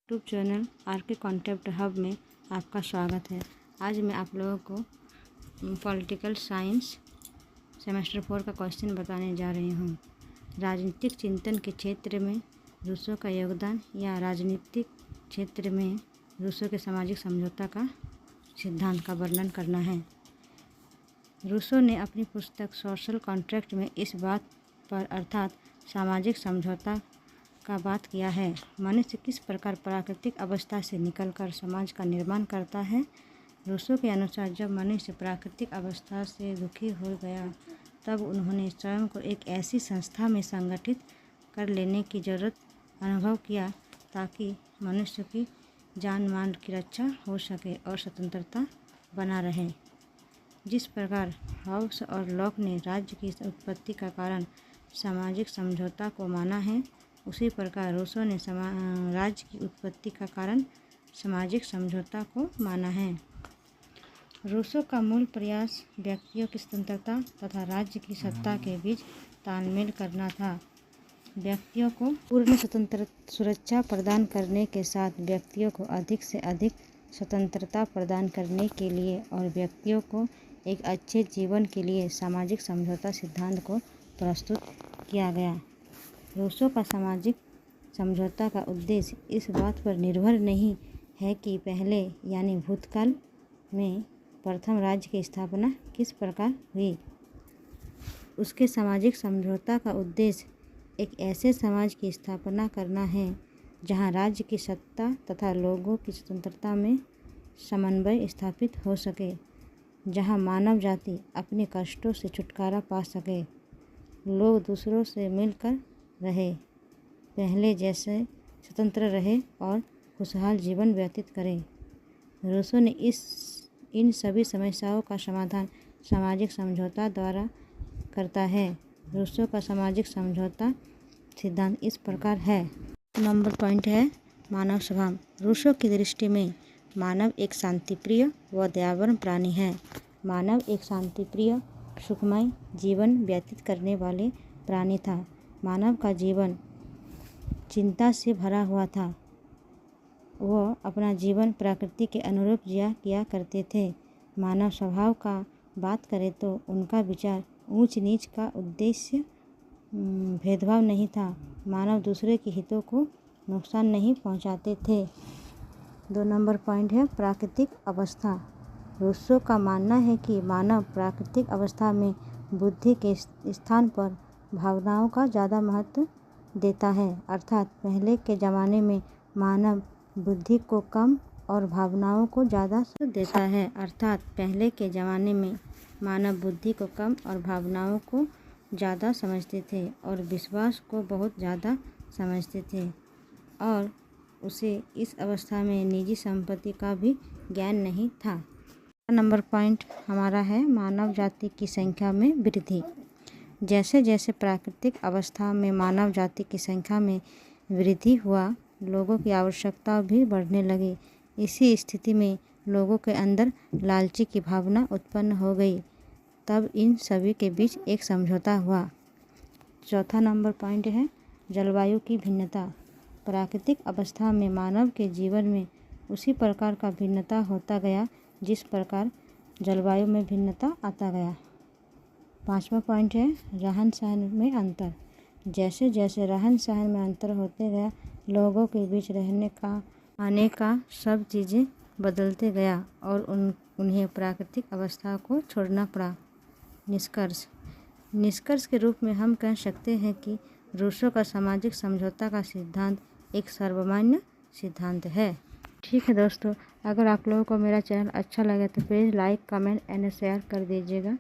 YouTube channel are के concept hub में आपका स्वागत है। आज मैं आप लोगों को पॉलिटिकल साइंस सेमेस्टर 4 का क्वेश्चन बताने जा रही हूँ। राजनीतिक चिंतन के क्षेत्र में रूसो का योगदान या राजनीतिक क्षेत्र में रूसो के सामाजिक समझौता का सिद्धांत का वर्णन करना है। रूसो ने अपनी पुस्तक सोशल कॉन्ट्रैक्ट में इस बात पर अर्थात सामाजिक समझौता का बात किया है। मनुष्य किस प्रकार प्राकृतिक अवस्था से निकलकर समाज का निर्माण करता है। रूसो के अनुसार जब मनुष्य प्राकृतिक अवस्था से दुखी हो गया तब उन्होंने स्वयं को एक ऐसी संस्था में संगठित कर लेने की जरूरत अनुभव किया ताकि मनुष्य की जान माल की रक्षा हो सके और स्वतंत्रता बना रहे। जिस प्रकार हाउस और लॉक ने राज्य की उत्पत्ति का कारण सामाजिक समझौता को माना है, उसी प्रकार रूसो ने राज्य की उत्पत्ति का कारण सामाजिक समझौता को माना है। रूसो का मूल प्रयास व्यक्तियों की स्वतंत्रता तथा राज्य की सत्ता के बीच तालमेल करना था। व्यक्तियों को पूर्ण सुरक्षा प्रदान करने के साथ व्यक्तियों को अधिक से अधिक स्वतंत्रता प्रदान करने के लिए और व्यक्तियों को एक अच्छे जीवन के लिए सामाजिक समझौता सिद्धांत को प्रस्तुत किया गया। रूसो का सामाजिक समझौता का उद्देश्य इस बात पर निर्भर नहीं है कि पहले यानी भूतकाल में प्रथम राज्य की स्थापना किस प्रकार हुई। उसके सामाजिक समझौता का उद्देश्य एक ऐसे समाज की स्थापना करना है जहां राज्य की सत्ता तथा लोगों की स्वतंत्रता में समन्वय स्थापित हो सके, जहां मानव जाति अपने कष्टों से छुटकारा पा सके, लोग दूसरों से मिलकर रहे, पहले जैसे स्वतंत्र रहे और खुशहाल जीवन व्यतीत करें। रूसो ने इन सभी समस्याओं का समाधान सामाजिक समझौता द्वारा करता है। रूसो का सामाजिक समझौता सिद्धांत इस प्रकार है। नंबर पॉइंट है मानव स्वभाव। रूसो की दृष्टि में मानव एक शांतिप्रिय व दयावान प्राणी है। मानव एक शांतिप्रिय सुखमय जीवन व्यतीत करने वाले प्राणी था। मानव का जीवन चिंता से भरा हुआ था। वह अपना जीवन प्रकृति के अनुरूप जिया किया करते थे। मानव स्वभाव का बात करें तो उनका विचार ऊंच नीच का उद्देश्य भेदभाव नहीं था। मानव दूसरे के हितों को नुकसान नहीं पहुंचाते थे। 2 नंबर पॉइंट है प्राकृतिक अवस्था। रूसो का मानना है कि मानव प्राकृतिक अवस्था में बुद्धि के स्थान पर भावनाओं का ज़्यादा महत्व देता है। अर्थात पहले के ज़माने में मानव बुद्धि को कम और भावनाओं को ज़्यादा देता है। अर्थात पहले के ज़माने में मानव बुद्धि को कम और भावनाओं को ज़्यादा समझते थे और विश्वास को बहुत ज़्यादा समझते थे और उसे इस अवस्था में निजी संपत्ति का भी ज्ञान नहीं था। नंबर पॉइंट हमारा है मानव जाति की संख्या में वृद्धि। जैसे जैसे प्राकृतिक अवस्था में मानव जाति की संख्या में वृद्धि हुआ, लोगों की आवश्यकता भी बढ़ने लगी। इसी स्थिति में लोगों के अंदर लालची की भावना उत्पन्न हो गई। तब इन सभी के बीच एक समझौता हुआ। चौथा नंबर पॉइंट है जलवायु की भिन्नता। प्राकृतिक अवस्था में मानव के जीवन में उसी प्रकार का भिन्नता होता गया जिस प्रकार जलवायु में भिन्नता आता गया। 5वां पॉइंट है रहन सहन में अंतर। जैसे जैसे रहन सहन में अंतर होते गया, लोगों के बीच रहने का आने का सब चीज़ें बदलते गया और उन्हें प्राकृतिक अवस्था को छोड़ना पड़ा। निष्कर्ष के रूप में हम कह सकते हैं कि रूसो का सामाजिक समझौता का सिद्धांत एक सर्वमान्य सिद्धांत है। ठीक है दोस्तों, अगर आप लोगों को मेरा चैनल अच्छा लगे तो please like, comment and share कर दीजिएगा।